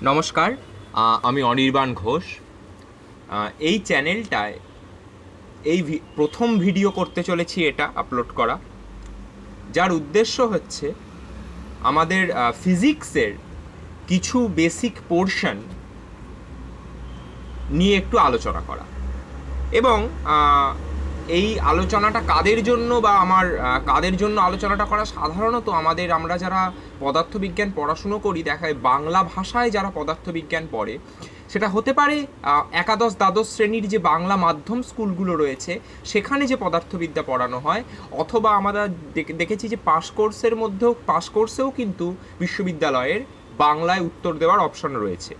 নমস্কার, আমি অনির্বাণ ঘোষ। এই চ্যানেলটায় প্রথম ভিডিও করতে চলেছি, এটা আপলোড করা, যার উদ্দেশ্য হচ্ছে আমাদের ফিজিক্সের কিছু বেসিক পোর্শন নিয়ে একটু আলোচনা করা। এবং এই আলোচনাটা কাদের জন্য বা কাদের জন্য আলোচনাটা করা, সাধারণত আমরা যারা পদার্থবিজ্ঞান পড়াশুনো করি, দেখায় বাংলা ভাষায় যারা পদার্থবিজ্ঞান পড়ে, সেটা হতে পারে একাদশ দ্বাদশ শ্রেণীর যে বাংলা মাধ্যম স্কুলগুলো রয়েছে সেখানে যে পদার্থবিদ্যা পড়ানো হয়, অথবা আমরা দেখেছি যে পাস কোর্সেও কিন্তু বিশ্ববিদ্যালয়ের বাংলায় উত্তর দেওয়ার অপশন রয়েছে।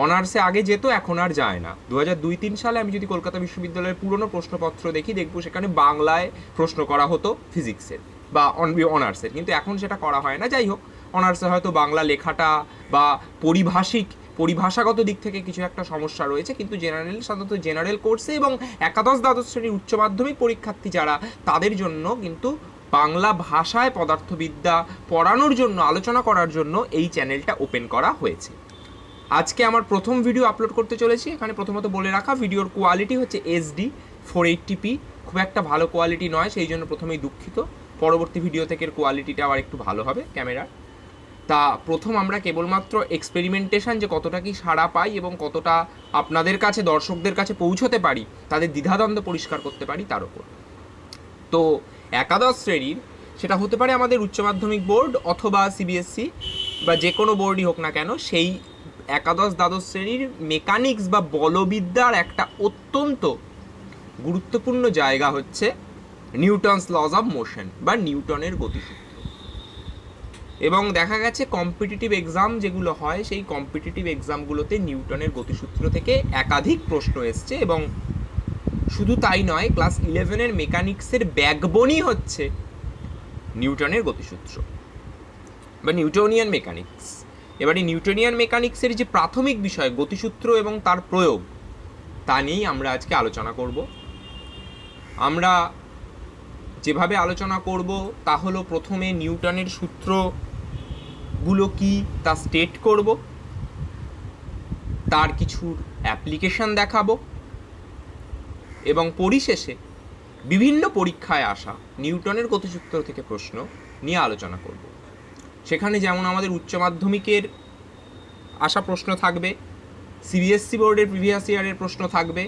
অনার্সে আগে যেত, এখন আর যায় না। 2002-03 সালে আমি যদি কলকাতা বিশ্ববিদ্যালয়ের পুরনো প্রশ্নপত্র দেখি, দেখবো সেখানে বাংলায় প্রশ্ন করা হতো ফিজিক্সের বা অনার্সের, কিন্তু এখন সেটা করা হয় না। যাই হোক, অনার্সে হয়তো বাংলা লেখাটা বা পরিভাষাগত দিক থেকে কিছু একটা সমস্যা রয়েছে, কিন্তু সাধারণত জেনারেল কোর্সে এবং একাদশ দ্বাদশ শ্রেণীর উচ্চ মাধ্যমিক পরীক্ষার্থী যারা, তাদের জন্য কিন্তু বাংলা ভাষায় পদার্থবিদ্যা পড়ানোর জন্য, আলোচনা করার জন্য এই চ্যানেলটা ওপেন করা হয়েছে। আজকে আমার প্রথম ভিডিও আপলোড করতে চলেছি। এখানে প্রথমত বলে রাখা, ভিডিওর কোয়ালিটি হচ্ছে HD 480p, খুব একটা ভালো কোয়ালিটি নয়, সেই জন্য প্রথমেই দুঃখিত। পরবর্তী ভিডিও থেকে কোয়ালিটিটা আবার একটু ভালো হবে ক্যামেরার। তা প্রথম আমরা কেবলমাত্র এক্সপেরিমেন্টেশন, যে কতটা কি সাড়া পাই এবং কতটা আপনাদের কাছে, দর্শকদের কাছে পৌঁছতে পারি, তাদের দ্বিধাদ্বন্দ্ব পরিষ্কার করতে পারি, তার উপর। তো একাদশ শ্রেণীর, সেটা হতে পারে আমাদের উচ্চ মাধ্যমিক বোর্ড অথবা CBSE বা যে কোনো বোর্ডই হোক না কেন, সেই একাদশ দ্বাদশ শ্রেণীর মেকানিক্স বা বলবিদ্যার একটা অত্যন্ত গুরুত্বপূর্ণ জায়গা হচ্ছে নিউটনস লজ অফ মোশন বা নিউটনের গতিসূত্র। এবং দেখা গেছে কম্পিটিটিভ এক্সাম যেগুলো হয়, সেই কম্পিটিটিভ এক্সামগুলোতে নিউটনের গতিসূত্র থেকে একাধিক প্রশ্ন এসছে। এবং শুধু তাই নয়, ক্লাস 11-এর মেকানিক্সের ব্যাকবোনই হচ্ছে নিউটনের গতিসূত্র বা নিউটনিয়ান মেকানিক্স। এবারে নিউটনিয়ান মেকানিক্সের যে প্রাথমিক বিষয় গতিসূত্র এবং তার প্রয়োগ, তা নিয়েই আমরা আজকে আলোচনা করব। আমরা যেভাবে আলোচনা করব তা হলো, প্রথমে নিউটনের সূত্রগুলো কি তা স্টেট করব, তার কিছুর অ্যাপ্লিকেশন দেখাবো, এবং পরিশেষে বিভিন্ন পরীক্ষায় আসা নিউটনের গতিসূত্র থেকে প্রশ্ন নিয়ে আলোচনা করব। সেখানে যেমন আমাদের উচ্চ মাধ্যমিকের আসা প্রশ্ন থাকবে, CBSE বোর্ডের প্রিভিয়াস ইয়ারের প্রশ্ন থাকবে,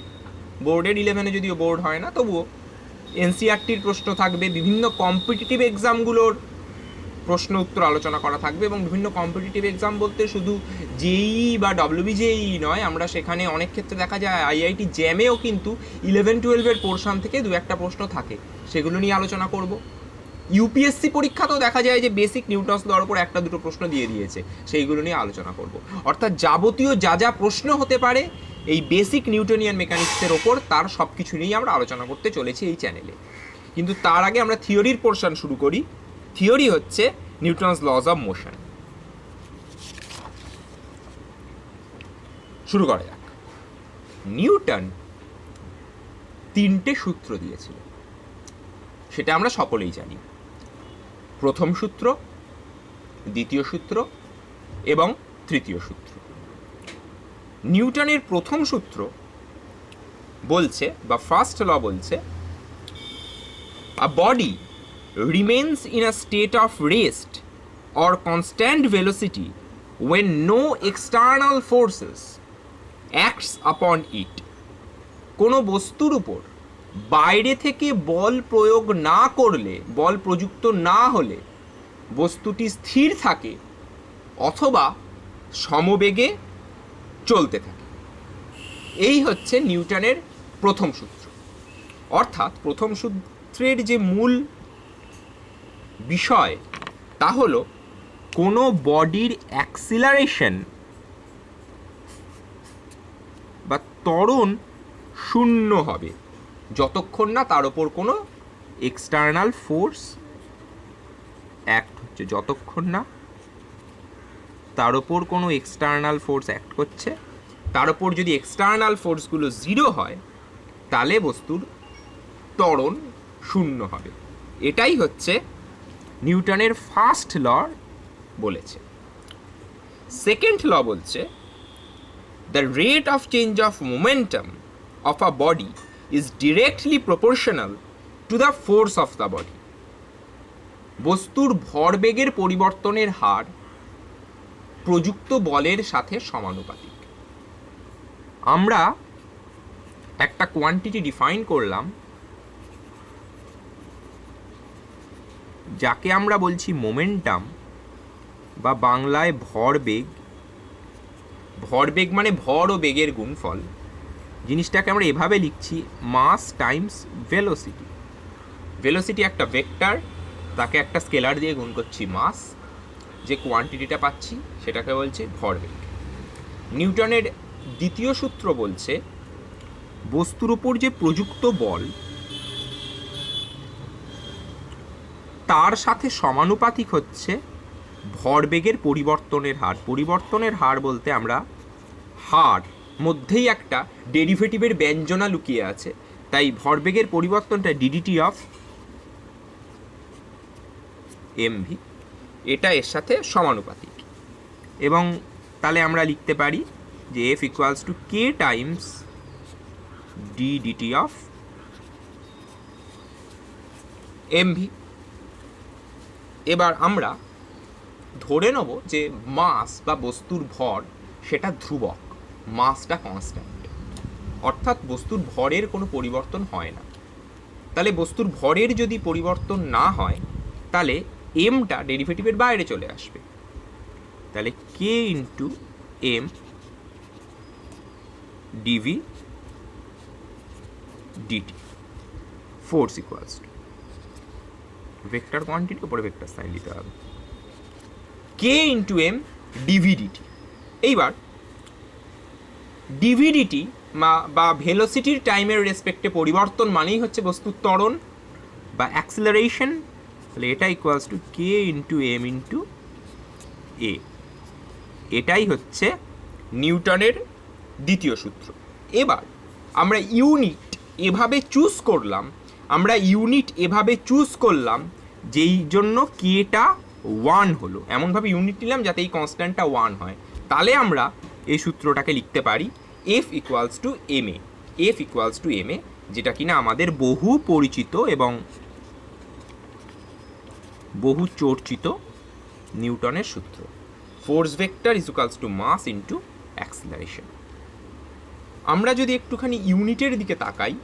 বোর্ডের 11-এ যদিও বোর্ড হয় না, তবুও NCERTর প্রশ্ন থাকবে, বিভিন্ন কম্পিটিটিভ এক্সামগুলোর প্রশ্ন উত্তর আলোচনা করা থাকবে। এবং বিভিন্ন কম্পিটিটিভ এক্সাম বলতে শুধু JEE বা WBJEE নয়, আমরা সেখানে অনেক ক্ষেত্রে দেখা যায় IIT জ্যামেও কিন্তু 11-12-এর পোর্শন থেকে দু একটা প্রশ্ন থাকে, সেগুলো নিয়ে আলোচনা করব। UPSC পরীক্ষাতেও দেখা যায় যে বেসিক নিউটনস লর উপর একটা দুটো প্রশ্ন দিয়ে দিয়েছে, সেইগুলো নিয়ে আলোচনা করব। অর্থাৎ যাবতীয় যা যা প্রশ্ন হতে পারে এই বেসিক নিউটনিয়ান মেকানিক্সের ওপর, তার সব কিছু নিয়েই আমরা আলোচনা করতে চলেছি এই চ্যানেলে। কিন্তু তার আগে আমরা থিওরির পোর্শন শুরু করি। থিওরি হচ্ছে নিউটনস লজ অফ মোশন। শুরু করা যাক। নিউটন 3টে সূত্র দিয়েছিল, সেটা আমরা সকলেই জানি। প্রথম সূত্র, দ্বিতীয় সূত্র এবং তৃতীয় সূত্র। নিউটনের প্রথম সূত্র বলছে, বা ফার্স্ট ল বলছে, আ body remains in a state of rest or constant velocity when no external forces acts upon it. কোনো বস্তুর উপর বাইরে থেকে বল প্রয়োগ না করলে, বল প্রযুক্ত না হলে বস্তুটি স্থির থাকে অথবা সমবেগে চলতে থাকে। এই হচ্ছে নিউটনের প্রথম সূত্র। অর্থাৎ প্রথম সূত্রের যে মূল বিষয় তা হলো, কোনো বডির অ্যাক্সিলারেশন বা ত্বরণ শূন্য হবে যতক্ষণ না তার ওপর কোনো এক্সটার্নাল ফোর্স অ্যাক্ট হচ্ছে, যতক্ষণ না তার ওপর কোনো এক্সটার্নাল ফোর্স অ্যাক্ট করছে। তার ওপর যদি এক্সটার্নাল ফোর্সগুলো 0 হয়, তাহলে বস্তুর ত্বরণ শূন্য হবে। এটাই হচ্ছে নিউটনের ফার্স্ট ল বলেছে। সেকেন্ড ল বলছে the rate of change of momentum of a body is directly proportional to the force of the body. বস্তুর ভরবেগের পরিবর্তনের হার প্রযুক্ত বলের সাথে সমানুপাতিক। আমরা একটা কোয়ান্টিটি ডিফাইন করলাম যাকে আমরা বলছি মোমেন্টাম বা বাংলায় ভরবেগ। ভরবেগ মানে ভর ও বেগের গুণফল। জিনিসটাকে আমরা এভাবে লিখছি মাস টাইমস ভেলোসিটি। ভেলোসিটি একটা ভেক্টর, তাকে একটা স্কেলার দিয়ে গুণ করছি মাস, যে কোয়ান্টিটিটা পাচ্ছি সেটাকে বলছে ভরবেগ। নিউটনের দ্বিতীয় সূত্র বলছে বস্তুর উপর যে প্রযুক্ত বল তার সাথে সমানুপাতিক হচ্ছে ভরবেগের পরিবর্তনের হার। পরিবর্তনের হার বলতে আমরা হার মধ্যেই একটা ডেরিভেটিভের ব্যঞ্জনা লুকিয়ে আছে, তাই ভরবেগের পরিবর্তনটা ডিডিটি অফ এমভি, এটা এর সাথে সমানুপাতিক। এবং তাহলে আমরা লিখতে পারি যে F equals to K times D DT of MV. এবার আমরা ধরে নেব যে মাস বা বস্তুর ভর সেটা ধ্রুবক, মাসটা কনস্ট্যান্ট, অর্থাৎ বস্তুর ভরের কোনো পরিবর্তন হয় না। তাহলে বস্তুর ভরের যদি পরিবর্তন না হয় তাহলে এমটা ডেরিভেটিভের বাইরে চলে আসবে। তাহলে K into M DV DT force equals to vector কোয়ান্টিটির উপরে ভেক্টর সাইন দিতে হবে, কে ইন্টু এম ডিভিডিটি। এইবার ডিভিডিটি বা ভেলোসিটির টাইমের রেসপেক্টে পরিবর্তন মানেই হচ্ছে বস্তুর ত্বরণ বা অ্যাক্সিলারেশন। তাহলে এটা equals to K into M into A. এটাই হচ্ছে নিউটনের দ্বিতীয় সূত্র। এবার আমরা ইউনিট এভাবে চুজ করলাম যেই জন্য কেটা 1 হলো, এমনভাবে ইউনিট নিলাম যাতে এই কনস্ট্যান্টটা 1 হয়। তাহলে আমরা এই সূত্রটাকে লিখতে পারি F equals to M A. F equals to M A, যেটা কিনা আমাদের বহু পরিচিত এবং বহু চর্চিত নিউটনের সূত্র। Force vector is equals to mass into acceleration. আমরা যদি একটুখানি ইউনিটের দিকে তাকাই,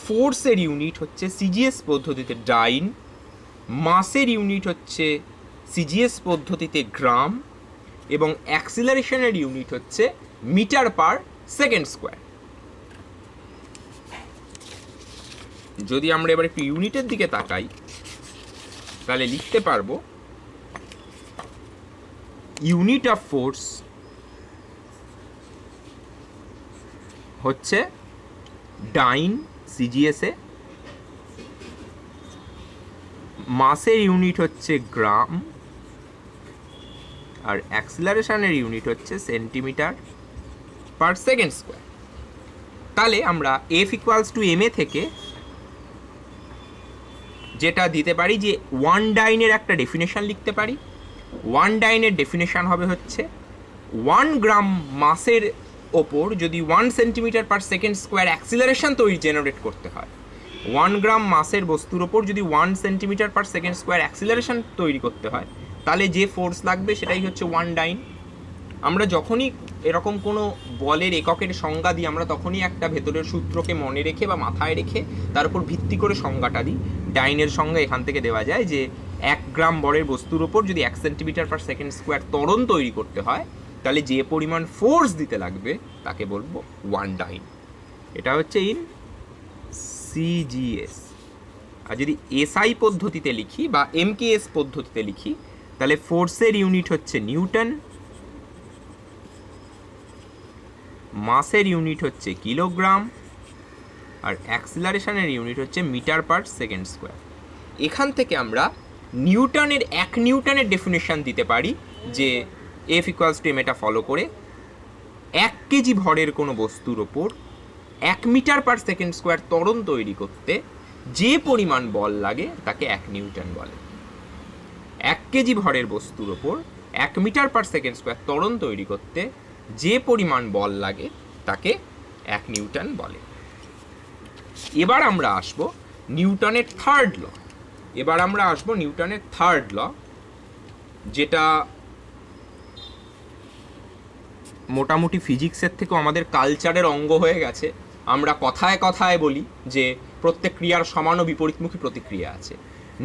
ফোর্সের ইউনিট হচ্ছে সিজিএস পদ্ধতিতে ডাইন, মাসের ইউনিট হচ্ছে সিজিএস পদ্ধতিতে গ্রাম, এবং অ্যাক্সিলারেশনের ইউনিট হচ্ছে মিটার পার সেকেন্ড স্কোয়ার। যদি আমরা এবার একটু ইউনিটের দিকে তাকাই তাহলে লিখতে পারবো ইউনিট অফ ফোর্স হচ্ছে ডাইন সিজিএসে, মাসের ইউনিট হচ্ছে গ্রাম, আর অ্যাক্সিলারেশনের ইউনিট হচ্ছে সেন্টিমিটার পার সেকেন্ড স্কোয়ার। তাহলে আমরা এফ ইকুয়ালস টু এম এ থেকে যেটা দিতে পারি যে ওয়ান ডাইনের একটা ডেফিনেশন লিখতে পারি। ওয়ান ডাইনের ডেফিনেশন হবে হচ্ছে 1 গ্রাম মাসের ওপর যদি 1 centimetre per second square acceleration generate করতে হয়, 1 গ্রাম মাসের বস্তুর ওপর যদি 1 centimetre per second square acceleration তৈরি করতে হয়, তাহলে যে ফোর্স লাগবে সেটাই হচ্ছে 1 ডাইন। আমরা যখনই এরকম কোনো বলের এককের সংজ্ঞা দিই, আমরা তখনই একটা ভেতরের সূত্রকে মনে রেখে বা মাথায় রেখে তার উপর ভিত্তি করে সংজ্ঞাটা দিই। ডাইনের সংজ্ঞা এখান থেকে দেওয়া যায় যে 1 গ্রাম বরের বস্তুর ওপর যদি 1 সেন্টিমিটার পার সেকেন্ড স্কোয়ার ত্বরণ তৈরি করতে হয়, তাহলে যে পরিমাণ ফোর্স দিতে লাগবে তাকে বলবো 1 ডাইন। এটা হচ্ছে ইন সিজিএস। আর যদি এসআই পদ্ধতিতে লিখি বা এমকেএস পদ্ধতিতে লিখি তাহলে ফোর্সের ইউনিট হচ্ছে নিউটন, মাসের ইউনিট হচ্ছে কিলোগ্রাম, আর অ্যাক্সিলারেশনের ইউনিট হচ্ছে মিটার পার সেকেন্ড স্কোয়ার। এখান থেকে আমরা নিউটনের 1 নিউটনের ডেফিনেশন দিতে পারি যে এফ ইকুয়ালস টু এম এটা ফলো করে 1 কেজি ভরের কোনো বস্তুর ওপর 1 মিটার পার সেকেন্ড স্কোয়ার ত্বরণ তৈরি করতে যে পরিমাণ বল লাগে তাকে 1 নিউটন বলে। 1 কেজি ভরের বস্তুর ওপর 1 মিটার পার সেকেন্ড স্কোয়ার ত্বরণ তৈরি করতে যে পরিমাণ বল লাগে তাকে 1 নিউটন বলে। এবার আমরা আসব নিউটনের থার্ড ল, যেটা মোটামুটি ফিজিক্সের থেকেও আমাদের কালচারের অঙ্গ হয়ে গেছে। আমরা কথায় কথায় বলি যে প্রত্যেক ক্রিয়ার সমান ও বিপরীতমুখী প্রতিক্রিয়া আছে।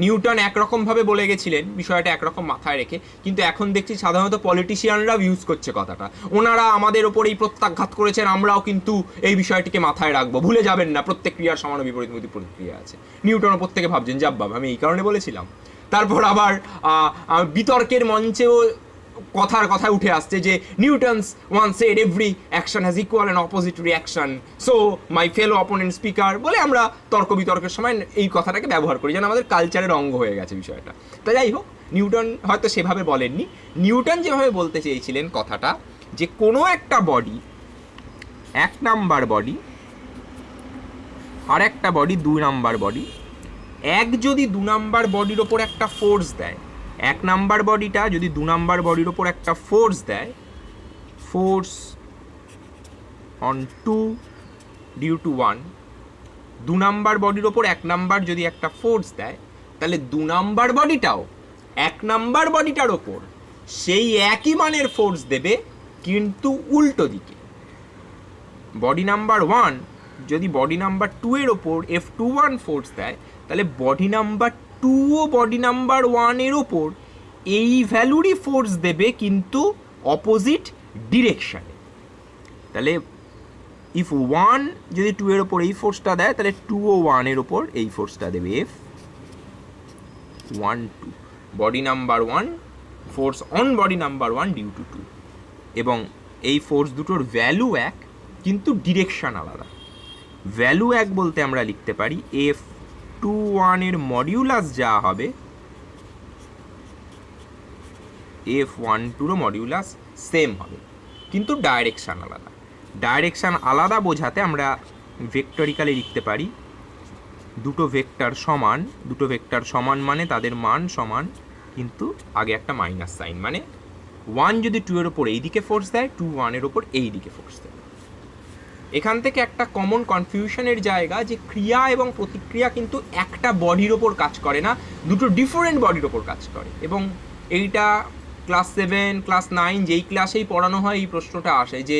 নিউটন একরকমভাবে বলে গেছিলেন বিষয়টা একরকম মাথায় রেখে, কিন্তু এখন দেখছি সাধারণত পলিটিশিয়ানরাও ইউজ করছে কথাটা। ওনারা আমাদের ওপর এই প্রত্যাঘাত করেছেন, আমরাও কিন্তু এই বিষয়টিকে মাথায় রাখবো, ভুলে যাবেন না প্রত্যেক ক্রিয়ার সমান ও বিপরীতমুখী প্রতিক্রিয়া আছে। নিউটন ওপর থেকে ভাবছেন যাব্বাব আমি এই কারণে বলেছিলাম। তারপর আবার বিতর্কের মঞ্চেও কথায় উঠে আসছে যে Newton's once said every action has equal and opposite reaction, so my fellow opponent speaker বলে আমরা তর্ক বিতর্কের সময় এই কথাটাকে ব্যবহার করি, যেন আমাদের কালচারের অঙ্গ হয়ে গেছে বিষয়টা। তা যাই হোক, নিউটন হয়তো সেভাবে বলেননি। নিউটন যেভাবে বলতে চেয়েছিলেন কথাটা, যে কোনো একটা বডি 1 নাম্বার বডি আর একটা বডি 2 নাম্বার বডি, যদি 2 নাম্বার বডির ওপর একটা ফোর্স দেয়, 1 নাম্বার বডিটা যদি 2 নাম্বার বডির ওপর একটা ফোর্স দেয়, force on 2 due to 1, 2 number বডির ওপর 1 নাম্বার যদি একটা ফোর্স দেয়, তাহলে 2 নাম্বার বডিটাও 1 নাম্বার বডিটার ওপর সেই একই মানের ফোর্স দেবে, কিন্তু উল্টো দিকে। বডি নাম্বার 1 যদি বডি নাম্বার 2 এর ওপর F21 ফোর্স দেয়, তাহলে বডি নাম্বার 2 ও বডি নাম্বার 1 এর ওপর এই ভ্যালুরই ফোর্স দেবে, কিন্তু অপোজিট ডিরেকশানে। তাহলে ইফ 1 যদি 2 এর ওপর এই ফোর্সটা দেয়, তাহলে 2 ও 1 এর ওপর এই ফোর্সটা দেবে F12। Body number 1 force on body number 1 due to 2, এবং এই ফোর্স দুটোর ভ্যালু এক, কিন্তু ডিরেকশন আলাদা। ভ্যালু এক বলতে আমরা লিখতে পারি F21 এর মডিউলাস যা হবে F12 মডিউলাস সেম হবে, কিন্তু ডাইরেকশন আলাদা। ডাইরেকশন আলাদা বোঝাতে আমরা ভেক্টরিক্যালি লিখতে পারি দুটো ভেক্টর সমান মানে তাদের মান সমান, কিন্তু আগে একটা মাইনাস সাইন, মানে 1 যদি 2 এর ওপর এই দিকে ফোর্স দেয়, 2 1 এর ওপর এই দিকে ফোর্স দেয়। এখান থেকে একটা কমন কনফিউশনের জায়গা, যে ক্রিয়া এবং প্রতিক্রিয়া কিন্তু একটা বডির ওপর কাজ করে না, দুটো ডিফারেন্ট বডির ওপর কাজ করে। এবং এইটা ক্লাস 7 ক্লাস 9 যেই ক্লাসেই পড়ানো হয় এই প্রশ্নটা আসে, যে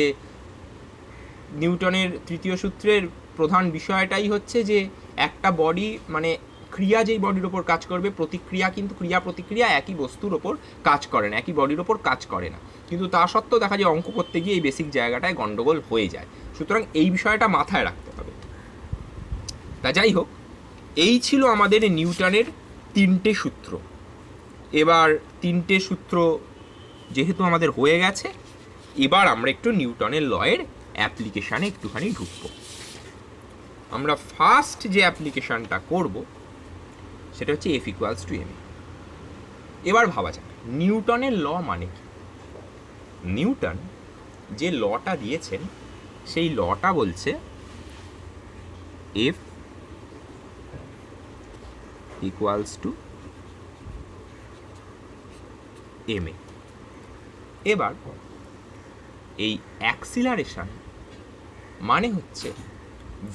নিউটনের তৃতীয় সূত্রের প্রধান বিষয়টাই হচ্ছে যে একটা বডি মানে ক্রিয়া যেই বডির ওপর কাজ করবে, প্রতিক্রিয়া কিন্তু ক্রিয়া প্রতিক্রিয়া একই বস্তুর ওপর কাজ করে না, একই বডির ওপর কাজ করে না। কিন্তু তা সত্ত্বেও দেখা যায় অঙ্ক করতে গিয়ে এই বেসিক জায়গাটায় গন্ডগোল হয়ে যায়। সুতরাং এই বিষয়টা মাথায় রাখতে হবে। তা যাই হোক, এই ছিল আমাদের নিউটনের 3টে সূত্র। এবার 3টে সূত্র যেহেতু আমাদের হয়ে গেছে, এবার আমরা একটু নিউটনের লয়ের অ্যাপ্লিকেশানে একটুখানি ঢুকবো। আমরা ফার্স্ট যে অ্যাপ্লিকেশানটা করব সেটা হচ্ছে F ইকুয়ালস টু এম। এবার ভাবা যাক নিউটনের ল মানে কি। নিউটন যে লটা দিয়েছেন সেই লটা বলছে F ইকুয়ালস টু এম এ। এবার এই অ্যাক্সিলারেশন মানে হচ্ছে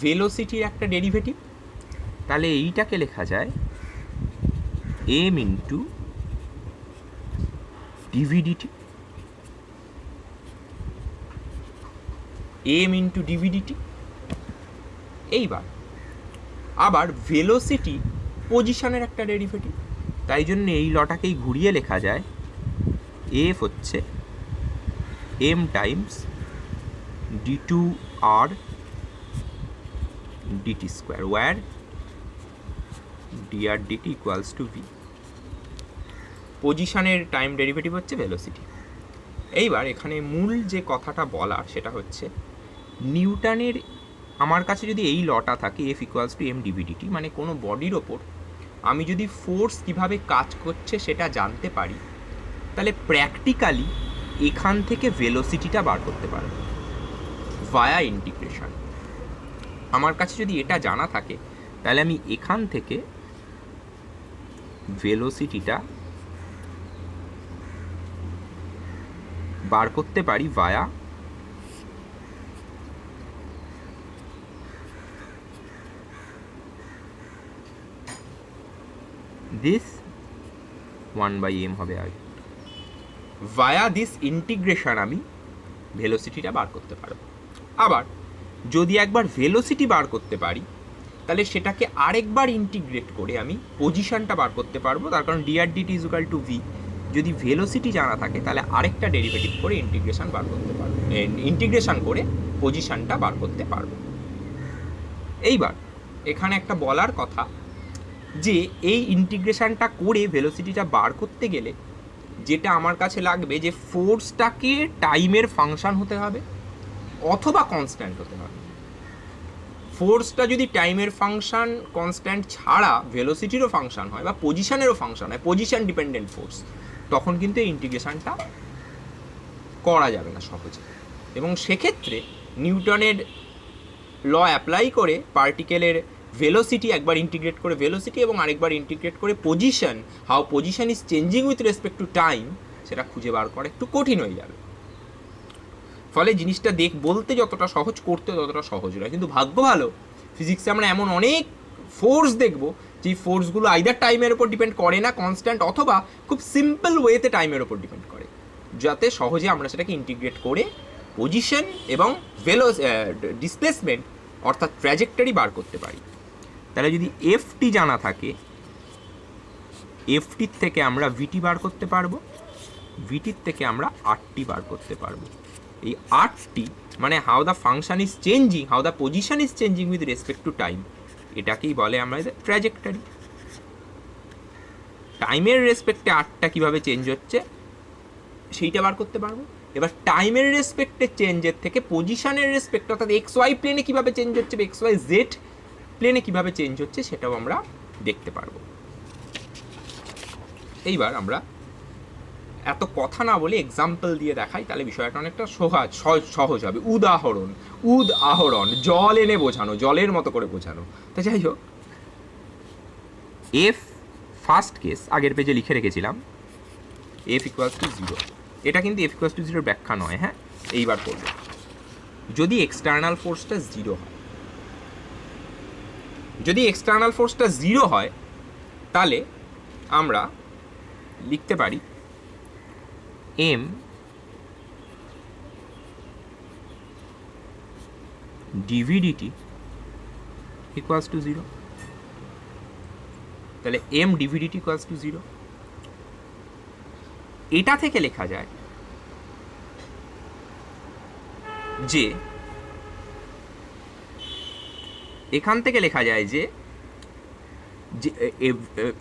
ভেলোসিটির একটা ডেরিভেটিভ, তাহলে এইটাকে লেখা যায় m ইন্টু ডিভিডিটি, m ইন্টু ডিভিডিটি। এইবার আবার ভেলোসিটি পজিশনের একটা ডেরিভেটিভ, তাই জন্য এই লটাকেই ঘুরিয়ে লেখা যায় f হচ্ছে m times d2r dt square, where dr dt equals to v। পজিশনের টাইম ডেরিভেটিভ হচ্ছে ভেলোসিটি। এইবার এখানে মূল যে কথাটা বলার সেটা হচ্ছে নিউটনের আমার কাছে যদি এই লটা থাকে F ইকুয়ালস টু এম ডিভিডিটি, মানে কোনো বডির ওপর আমি যদি ফোর্স কিভাবে কাজ করছে সেটা জানতে পারি, তাহলে প্র্যাকটিক্যালি এখান থেকে ভেলোসিটিটা বার করতে পারবো ভায়া ইন্টিগ্রেশন। আমার কাছে যদি এটা জানা থাকে, তাহলে আমি এখান থেকে ভেলোসিটিটা বার করতে পারি ভায়া দিস 1/m হবে আগে। ভায়া দিস ইন্টিগ্রেশন আমি ভেলোসিটিটা বার করতে পারবো। আবার যদি একবার ভেলোসিটি বার করতে পারি তাহলে সেটাকে আরেকবার ইন্টিগ্রেট করে আমি পজিশনটা বার করতে পারবো, তার কারণ dr/dt = v। যদি ভেলোসিটি জানা থাকে তাহলে আরেকটা ডেরিভেটিভ করে ইন্টিগ্রেশন বার করতে পারবো, ইন্টিগ্রেশন করে পজিশনটা বার করতে পারবো। এইবার এখানে একটা বলার কথা যে এই ইন্টিগ্রেশনটা করে ভেলোসিটিটা বার করতে গেলে যেটা আমার কাছে লাগবে যে ফোর্সটাকে টাইমের ফাংশন হতে হবে অথবা কনস্ট্যান্ট হতে হবে। ফোর্সটা যদি টাইমের ফাংশন কনস্ট্যান্ট ছাড়া ভেলোসিটিরও ফাংশন হয় বা পজিশনেরও ফাংশন হয়, পজিশন ডিপেন্ডেন্ট ফোর্স, তখন কিন্তু এই ইন্টিগ্রেশনটা করা যাবে না সহজে। এবং সেক্ষেত্রে নিউটনের ল অ্যাপ্লাই করে পার্টিকেলের ভেলোসিটি একবার ইন্টিগ্রেট করে ভেলোসিটি এবং আরেকবার ইন্টিগ্রেট করে position, how position is changing with respect to time, সেটা খুঁজে বার করা একটু কঠিন হয়ে যাবে। ফলে জিনিসটা বলতে যতটা সহজ, করতে ততটা সহজ নয়। কিন্তু ভাগ্য ভালো, ফিজিক্সে আমরা এমন অনেক ফোর্স দেখবো যে ফোর্সগুলো আইদার টাইমের ওপর ডিপেন্ড করে না কনস্ট্যান্ট, অথবা খুব সিম্পল ওয়েতে টাইমের ওপর ডিপেন্ড করে, যাতে সহজে আমরা সেটাকে ইন্টিগ্রেট করে পজিশন এবং ডিসপ্লেসমেন্ট অর্থাৎ ট্র্যাজেক্টরি বার করতে পারি। তাহলে যদি এফটি জানা থাকে, এফটির থেকে আমরা ভিটি বার করতে পারবো, ভিটির থেকে আমরা আরটি বার করতে পারবো। এই আরটি মানে how the function is changing, how the position is changing with respect to time, এটাকেই বলে আমরা ট্র্যাজেক্টরি। টাইমের রেসপেক্টে আরটা কীভাবে চেঞ্জ হচ্ছে সেইটা বার করতে পারবো। এবার টাইমের রেসপেক্টে চেঞ্জের থেকে পজিশনের রেসপেক্ট অর্থাৎ এক্স ওয়াই প্লেনে কীভাবে চেঞ্জ হচ্ছে বা এক্স ওয়াই জেড প্লেনে কীভাবে চেঞ্জ হচ্ছে সেটাও আমরা দেখতে পারবো। এইবার আমরা এত কথা না বলে এক্সাম্পল দিয়ে দেখাই, তাহলে বিষয়টা অনেকটা সহজ হবে। উদাহরণ, জল এনে বোঝানো, জলের মতো করে বোঝানো। তো যাই হোক, এফ ফার্স্ট কেস আগের পেজে লিখে রেখেছিলাম, এফ ইকুয়ালস টু 0। এটা কিন্তু এফ ইকুয়ালস টু 0 ব্যাখ্যা নয়। হ্যাঁ, এইবার করব। যদি এক্সটার্নাল ফোর্সটা 0 হয়, যদি এক্সটার্নাল ফোর্সটা 0 হয় তাহলে আমরা লিখতে পারি এম ডিভিডিটি ইকুয়ালস টু 0। তাহলে এম ডিভিডিটি ইকুয়ালস টু 0। এটা থেকে লেখা যায় যে এখান থেকে লেখা যায় যে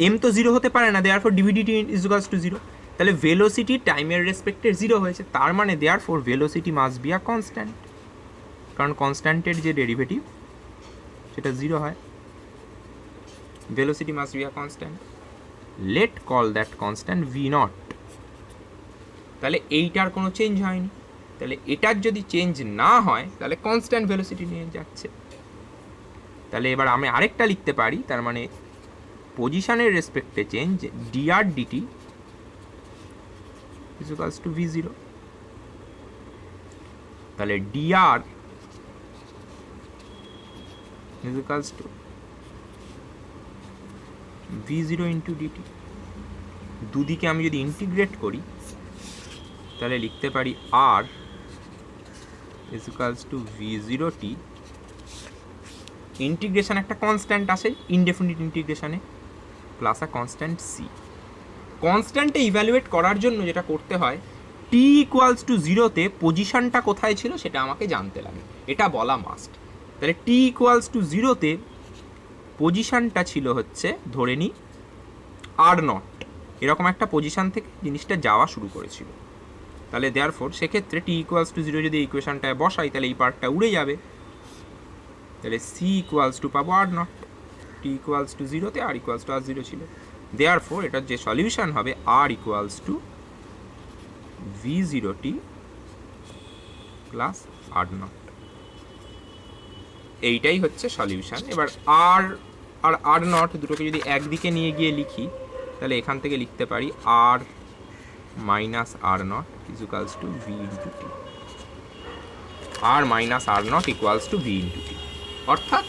এম তো 0 হতে পারে না, therefore D V D T is equals to 0। তাহলে ভেলোসিটি টাইমের রেসপেক্টে 0 হয়েছে, তার মানে therefore velocity must be a constant, কারণ কনস্ট্যান্টের যে ডেরিভেটিভ সেটা 0 হয়। Velocity must be a constant, let call that constant v0। তাহলে এইটার কোনো চেঞ্জ হয়নি, তাহলে এটার যদি চেঞ্জ না হয় তাহলে কনস্ট্যান্ট ভেলোসিটি নিয়ে যাচ্ছে। তাহলে এবার আমি আরেকটা লিখতে পারি, তার মানে পজিশনের রেসপেক্টে change dr/dt is equals to v0। তাহলে dr is equals to v0 into dt। দুদিকে আমি যদি ইন্টিগ্রেট করি তাহলে লিখতে পারি r is equals to v0t। Integration একটা কনস্ট্যান্ট আসে ইনডেফিনিট ইন্টিগ্রেশনে, প্লাস আ কনস্ট্যান্ট সি। কনস্ট্যান্টে ইভ্যালুয়েট করার জন্য যেটা করতে হয়, টি ইকুয়ালস টু 0-তে পজিশনটা কোথায় ছিল সেটা আমাকে জানতে লাগে, এটা বলা মাস্ট। তাহলে টি ইকুয়ালস টু 0-তে পজিশনটা ছিল হচ্ছে, ধরে নিই r0, এরকম একটা পজিশন থেকে জিনিসটা যাওয়া শুরু করেছিল। তাহলে দেয়ারফোর সেক্ষেত্রে টি ইকুয়ালস টু 0 যদি ইকুয়েশনটায় বসাই তাহলে এই পার্টটা উড়ে যাবে। তাহলে সি ইকুয়ালস টু পাবো r0, টি ইকুয়ালস টু 0-তে আর ইকুয়ালস টু r0 ছিল। দেয়ারফোর এটার যে সলিউশন হবে r equals to v0t plus r0। এইটাই হচ্ছে সলিউশন। এবার r আর r0 দুটোকে যদি একদিকে নিয়ে গিয়ে লিখি তাহলে এখান থেকে লিখতে পারি r minus r0 is equals to v into t, r minus r naught equals to v into t। অর্থাৎ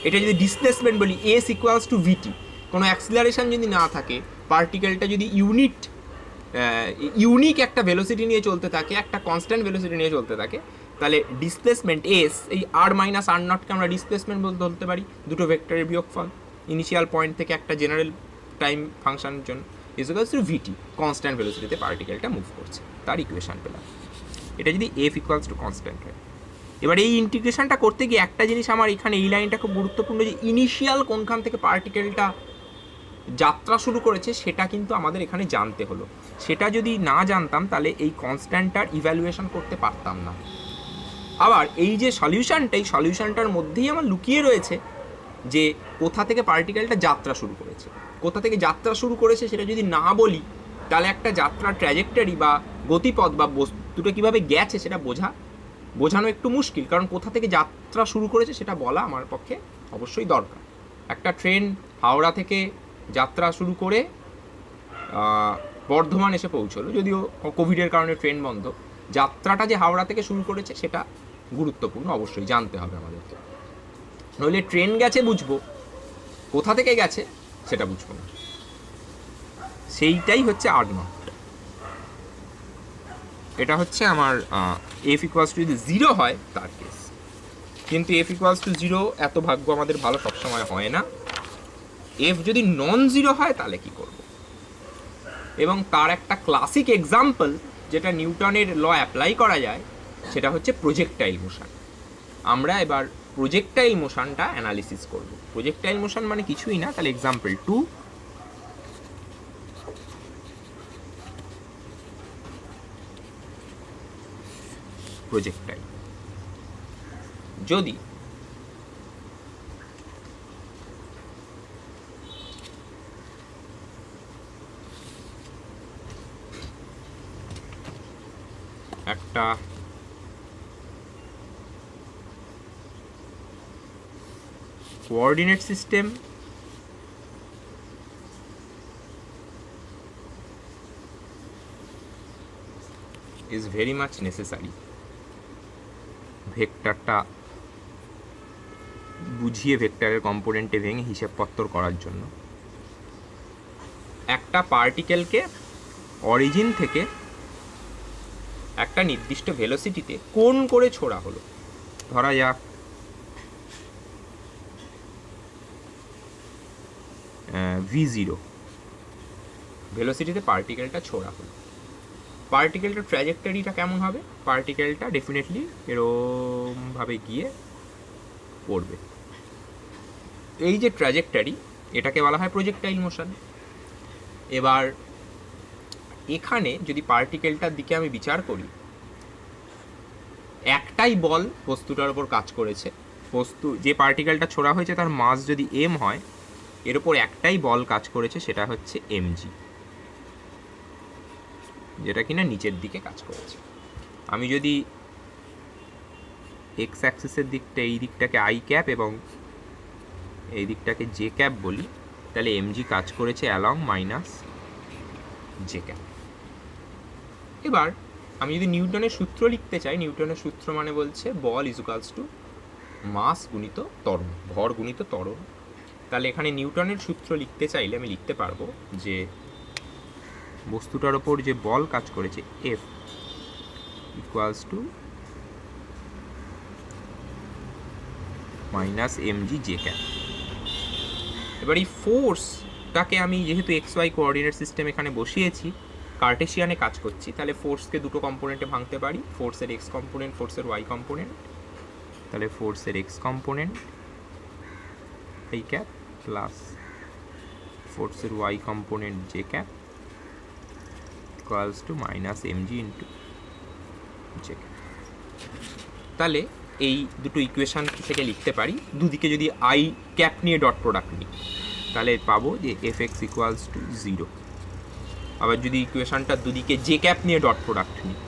এটা যদি ডিসপ্লেসমেন্ট বলি s equals to vt, কোনো অ্যাক্সিলারেশন যদি না থাকে, পার্টিকেলটা যদি ইউনিক একটা ভেলোসিটি নিয়ে চলতে থাকে, একটা কনস্ট্যান্ট ভেলোসিটি নিয়ে চলতে থাকে, তাহলে ডিসপ্লেসমেন্ট এস, এই আর মাইনাস আর নটকে আমরা ডিসপ্লেসমেন্ট বলতে পারি, দুটো ভেক্টরের বিয়োগফল ইনিশিয়াল পয়েন্ট থেকে একটা জেনারেল টাইম ফাংশনের জন্য, is equals to VT, constant ভেলোসিটিতে পার্টিকেলটা মুভ করছে, তার ইকুয়েশন পেলাম। এটা যদি এফ ইকুয়ালস টু কনস্ট্যান্ট হয়। এবার এই ইন্টিগ্রেশনটা করতে গিয়ে একটা জিনিস আমার এখানে এই লাইনটা খুব গুরুত্বপূর্ণ, যে ইনিশিয়াল কোনখান থেকে পার্টিকেলটা যাত্রা শুরু করেছে সেটা কিন্তু আমাদের এখানে জানতে হলো। সেটা যদি না জানতাম তাহলে এই কনস্ট্যান্টটার ইভ্যালুয়েশন করতে পারতাম না। আবার এই যে সলিউশনটা, এই সলিউশনটার মধ্যেই আমার লুকিয়ে রয়েছে যে কোথা থেকে পার্টিকেলটা যাত্রা শুরু করেছে। কোথা থেকে যাত্রা শুরু করেছে সেটা যদি না বলি, তাহলে একটা যাত্রার ট্র্যাজেক্টরি বা গতিপথ বা বস্তুটা কীভাবে গেছে সেটা বোঝানো একটু মুশকিল, কারণ কোথা থেকে যাত্রা শুরু করেছে সেটা বলা আমার পক্ষে অবশ্যই দরকার। একটা ট্রেন হাওড়া থেকে যাত্রা শুরু করে বর্ধমান এসে পৌঁছলো, যদিও কোভিডের কারণে ট্রেন বন্ধ। যাত্রাটা যে হাওড়া থেকে শুরু করেছে সেটা গুরুত্বপূর্ণ, অবশ্যই জানতে হবে আমাদেরকে, নইলে ট্রেন গেছে বুঝবো, কোথা থেকে গেছে সেটা বুঝবো না। সেইটাই হচ্ছে আর নট। এটা হচ্ছে আমার এফ ইকুয়ালস টু যদি 0 হয় তার কেস, কিন্তু এফ ইকুয়ালস টু 0 এত ভাগ্য আমাদের ভালো সবসময় হয় না। এফ যদি নন 0 হয় তাহলে কি করব, এবং তার একটা ক্লাসিক এক্সাম্পল যেটা নিউটনের ল অ্যাপ্লাই করা যায় সেটা হচ্ছে প্রজেক্টাইল মোশন। আমরা এবার প্রজেক্টাইল মোশনটা অ্যানালিসিস করব। প্রজেক্টাইল মোশন মানে কিছুই না, তাহলে এক্সাম্পল 2, প্রজেক্টাইল। যদি একটা coordinate system is very much necessary ভেক্টরটা বুঝিয়ে ভেক্টরের কম্পোনেন্টে ভেঙে হিসেবপত্র করার জন্য। একটা পার্টিকেলকে অরিজিন থেকে একটা নির্দিষ্ট ভেলোসিটিতে কোন করে ছোড়া হলো, ধরা যাক v0 ভেলোসিটিতে পার্টিকেলটা ছোড়া হলো। পার্টিকেলটার ট্র্যাজেক্টরিটা কেমন হবে? পার্টিকেলটা ডেফিনেটলি এরমভাবে গিয়ে পড়বে। এই যে ট্র্যাজেক্টরি, এটাকে বলা হয় প্রজেক্টাইল মোশন। এবার এখানে যদি পার্টিকেলটার দিকে আমি বিচার করি, একটাই বল বস্তুটার উপর কাজ করেছে। যে পার্টিকেলটা ছোড়া হয়েছে তার মাস যদি m হয়, এর উপর একটাই বল কাজ করেছে, সেটা হচ্ছে mg, যেটা কিনা নিচের দিকে কাজ করেছে। আমি যদি এক্স অ্যাক্সিসের দিকটা, এই দিকটাকে আই ক্যাপ এবং এই দিকটাকে জে ক্যাপ বলি, তাহলে এমজি কাজ করেছে অ্যালং মাইনাস জে ক্যাপ। এবার আমি যদি নিউটনের সূত্র লিখতে চাই, নিউটনের সূত্র মানে বলছে বল ইজ ইকুয়ালস টু মাস গুণিত ত্বরণ, ভর গুণিত ত্বরণ। তাহলে এখানে নিউটনের সূত্র লিখতে চাইলে আমি লিখতে পারবো যে বস্তুটার ওপর যে বল কাজ করেছে F equals to minus MG J cap. এবার এই ফোর্সটাকে আমি যেহেতু এক্স ওয়াই কোঅর্ডিনেট সিস্টেম এখানে বসিয়েছি, কার্টেশিয়ানে কাজ করছি, তাহলে ফোর্সকে দুটো কম্পোনেন্টে ভাঙতে পারি, ফোর্সের এক্স কম্পোনেন্ট, ফোর্সের ওয়াই কম্পোনেন্ট। তাহলে ফোর্সের X component I cap plus ফোর্সের Y component J cap equals to minus MG into J cap. তাহলে এই দুটো ইকুয়েশন থেকে লিখতে পারি, দুদিকে যদি আই ক্যাপ নিয়ে ডট প্রোডাক্ট নিই তাহলে পাবো যে এফ এক্স ইকুয়ালস টু 0। আবার যদি ইকুয়েশনটা দুদিকে জে ক্যাপ নিয়ে ডট প্রোডাক্ট নিই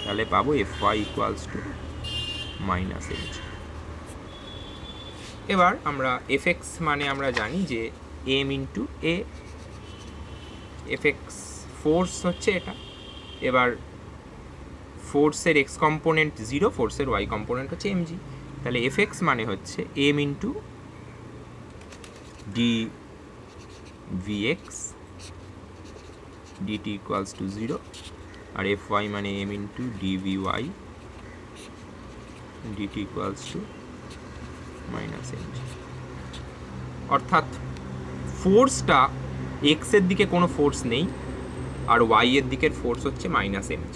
তাহলে পাবো F Y equals to minus MG. এবার আমরা এফ এক্স মানে আমরা জানি যে M into A, F X force হচ্ছে এটা। এবার ফোর্সের এক্স কম্পোনেন্ট 0, ফোর্সের ওয়াই কম্পোনেন্ট হচ্ছে mg। তাহলে fx মানে হচ্ছে m into dvx dt equals to 0, আর fy মানে m into dvy dt equals to minus mg। অর্থাৎ ফোর্সটা এক্স এর দিকে কোনো ফোর্স নেই, আর ওয়াই এর দিকের ফোর্স হচ্ছে মাইনাস mg।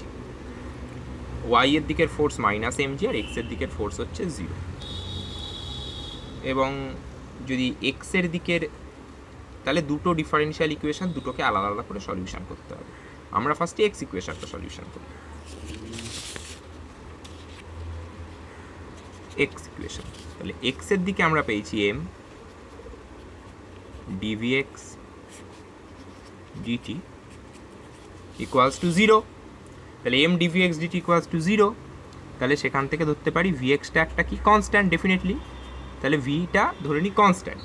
ওয়াই এর দিকের ফোর্স মাইনাস mg আর এক্স এর দিকের ফোর্স হচ্ছে 0। এবং যদি এক্স এর দিকের, তাহলে দুটো ডিফারেনশিয়াল ইকুয়েশন, দুটোকে আলাদা আলাদা করে সলিউশন করতে হবে। আমরা ফার্স্টে এক্স ইকুয়েশনটা সলিউশন করি। এক্স ইকুয়েশন, তাহলে এক্স এর দিকে আমরা পেয়েছি m dvx dt equals to 0। তাহলে m dvx dt equals to 0, তাহলে সেখান থেকে ধরতে পারি vxটা একটা কি কনস্ট্যান্ট ডেফিনেটলি, তাহলে vটা ধরে নিই constant.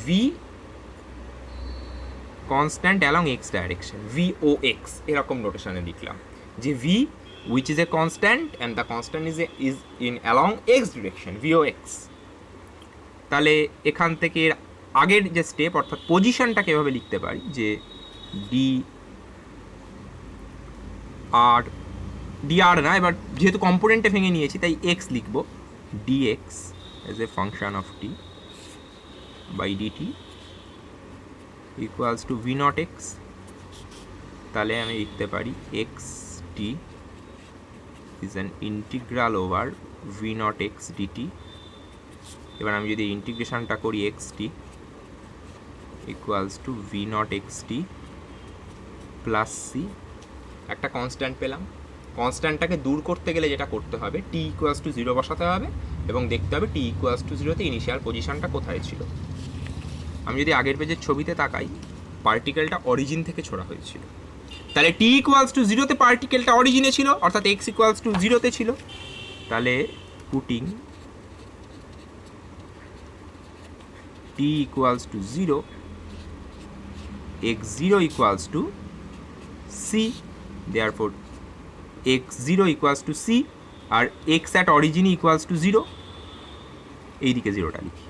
v constant along x direction, vox এরকম নোটেশনে লিখলাম যে v which is a constant and the constant is in along x direction, vox। তাহলে এখান থেকে আগের যে স্টেপ অর্থাৎ পজিশনটাকে এভাবে লিখতে পারি যে dr না, এবার যেহেতু কম্পোনেন্টে ভেঙে নিয়েছি তাই x লিখব, dx as a function of t by dt equals to v naught x। তাহলে আমি লিখতে পারি xt is an integral over v naught x dt। এবার আমি যদি ইন্টিগ্রেশনটা করি xt equals to v naught xt plus c, একটা কনস্ট্যান্ট পেলাম। কনস্ট্যান্টটাকে দূর করতে গেলে যেটা করতে হবে, t ইকুয়ালস টু 0 বসাতে হবে এবং দেখতে হবে t ইকুয়ালস টু 0 তে ইনিশিয়াল পজিশনটা কোথায় ছিল। আমি যদি আগের পেজের ছবিতে তাকাই, পার্টিকেলটা অরিজিন থেকে ছোড়া হয়েছিল, তাহলে t ইকুয়ালস টু 0 তে পার্টিকেলটা অরিজিনে ছিল, অর্থাৎ x ইকুয়ালস টু 0 তে ছিল। তাহলে putting t equals to 0, x0 equals to c, therefore x0 equals to c, আর x at origin equals to 0, এইদিকে 0টা লিখি,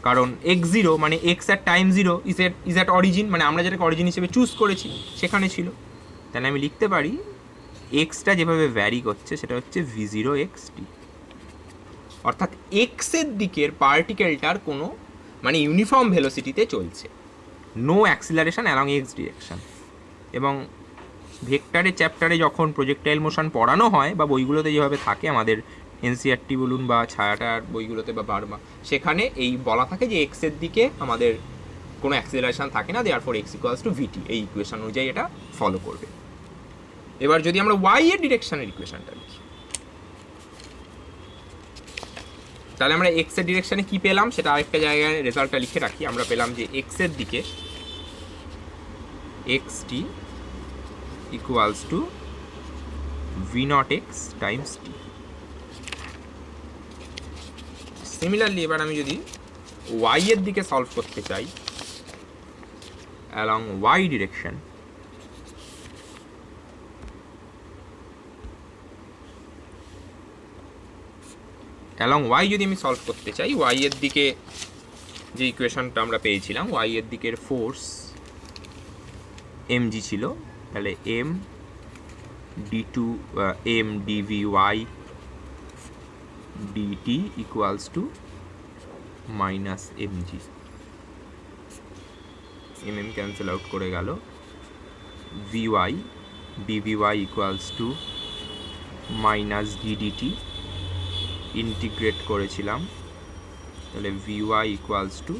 কারণ x0 মানে x at time 0 is at origin, মানে আমরা যেটাকে অরিজিন হিসেবে চুজ করেছি সেখানে ছিল। তাহলে আমি লিখতে পারি xটা যেভাবে ভ্যারি করছে সেটা হচ্ছে v0 xt, অর্থাৎ x এর দিকের পার্টিকেলটার কোনো মানে ইউনিফর্ম ভেলোসিটিতে চলছে, no acceleration along X direction. এবং ভেক্টরের চ্যাপ্টারে যখন প্রজেক্টাইল মোশন পড়ানো হয় বা বইগুলোতে যেভাবে থাকে আমাদের এনসিআরটি বলুন বা ছায়াটার বইগুলোতে বা বারমা, সেখানে এই বলা থাকে যে এক্সের দিকে আমাদের কোনো অ্যাক্সিলারেশন থাকে না, দেয়ারফর এক্স ইকুয়ালস টু ভিটি, এই ইকুয়েশন অনুযায়ী এটা ফলো করবে। এবার যদি আমরা ওয়াই এর ডিরেকশনের ইকুয়েশনটা লিখি, তাহলে আমরা এক্স এর ডিরেকশনে কি পেলাম সেটা আরেকটা জায়গায় রেজাল্টটা লিখে রাখি। আমরা পেলাম যে এক্স এর দিকে xt equals to v naught x Times t। Similarly এবার আমি যদি y এর দিকে সলভ করতে চাই along y direction, along y যদি আমি সলভ করতে চাই, y এর দিকে যে ইকুয়েশনটা আমরা পেয়েছিলাম, y এর দিকের ফোর্স mg ছিল, তাহলে m dvy dt equals to minus mg, mm cancel out করে গেল, vy dvy equals to minus d dt integrate করেছিলাম, তাহলে vy equals to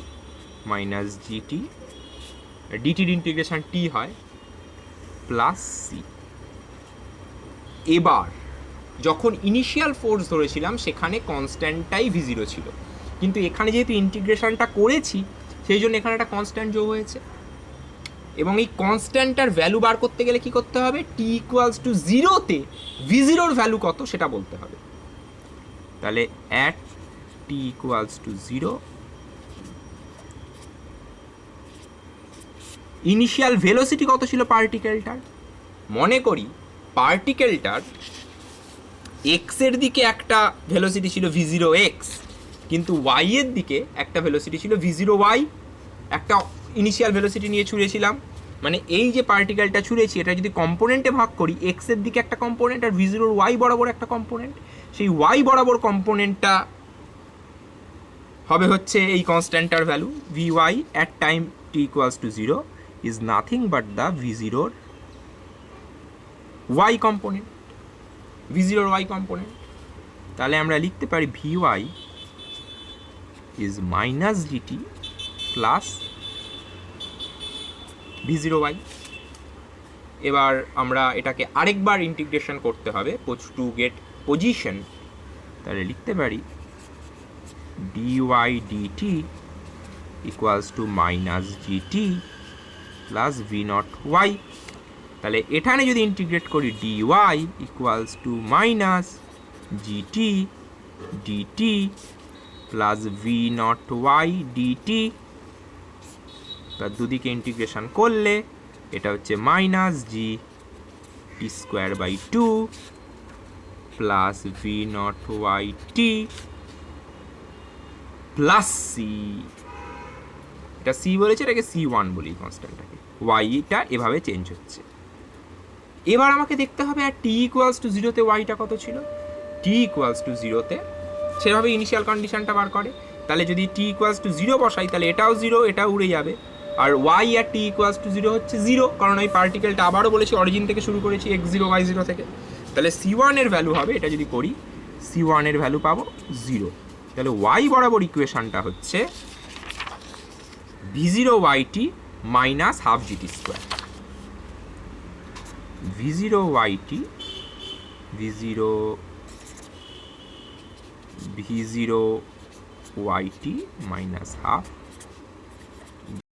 minus gt, ডিটির ইন্টিগ্রেশন টি হয় প্লাস সি। এবার যখন ইনিশিয়াল ফোর্স ধরেছিলাম সেখানে কনস্ট্যান্টটাই v0 ছিল, কিন্তু এখানে যেহেতু ইন্টিগ্রেশনটা করেছি সেই জন্য এখানে একটা কনস্ট্যান্ট যোগ হয়েছে, এবং এই কনস্ট্যান্টটার ভ্যালু বার করতে গেলে কি করতে হবে, টি ইকুয়ালস টু 0-তে v0-র ভ্যালু কত সেটা বলতে হবে। তাহলে at T equals to 0 initial velocity কত ছিল পার্টিকেলটার, মনে করি পার্টিকেলটার এক্স এর দিকে একটা ভেলোসিটি ছিল v0 এক্স, কিন্তু ওয়াই এর দিকে একটা ভেলোসিটি ছিল v0 ওয়াই। একটা ইনিশিয়াল ভেলোসিটি নিয়ে ছুঁড়েছিলাম, মানে এই যে পার্টিকেলটা ছুঁড়েছি এটা যদি কম্পোনেন্টে ভাগ করি, এক্স এর দিকে একটা কম্পোনেন্ট আর v0 ওয়াই বরাবর একটা কম্পোনেন্ট, সেই ওয়াই বরাবর কম্পোনেন্টটা হবে হচ্ছে এই কনস্ট্যান্টটার value V Y at time T equals to 0 is nothing but the v0 Y component, v0 Y component. তাহলে আমরা লিখতে পারি V Y is minus DT plus v0 Y. এবার আমরা এটাকে আরেকবার ইন্টিগ্রেশন করতে হবে টু গেট পজিশন। তাহলে লিখতে পারি dy dt equals to minus gt plus v0 y। তাহলে এখানে যদি ইন্টিগ্রেট করি dy equals to minus gt dt plus v0 y dt, তার দুদিকে ইন্টিগ্রেশন করলে এটা হচ্ছে minus G T square by 2 plus v0 y t plus C. এটা সি বলেছে, এটাকে c1 বলি কনস্ট্যান্টটাকে, ওয়াইটা এভাবে চেঞ্জ হচ্ছে। এবার আমাকে দেখতে হবে আর টি ইকুয়ালস টু 0-তে ওয়াইটা কত ছিল। টি ইকুয়ালস টু 0-তে সেভাবে ইনিশিয়াল কন্ডিশনটা বার করে। তাহলে যদি টি ইকুয়ালস টু 0 বসাই তাহলে এটাও 0, এটাও উড়ে যাবে। আর ওয়াই আর টি ইকুয়ালস টু 0 হচ্ছে 0, কারণ ওই পার্টিকেলটা আবারও বলেছি অরিজিন থেকে শুরু করেছি x0 y0 থেকে। তাহলে c1 এর ভ্যালু হবে, এটা যদি করি c1 এর ভ্যালু পাবো 0। তাহলে ওয়াই বরাবর ইকুয়েশনটা হচ্ছে v0 yt minus half GT square. v0 yt v0 yt minus half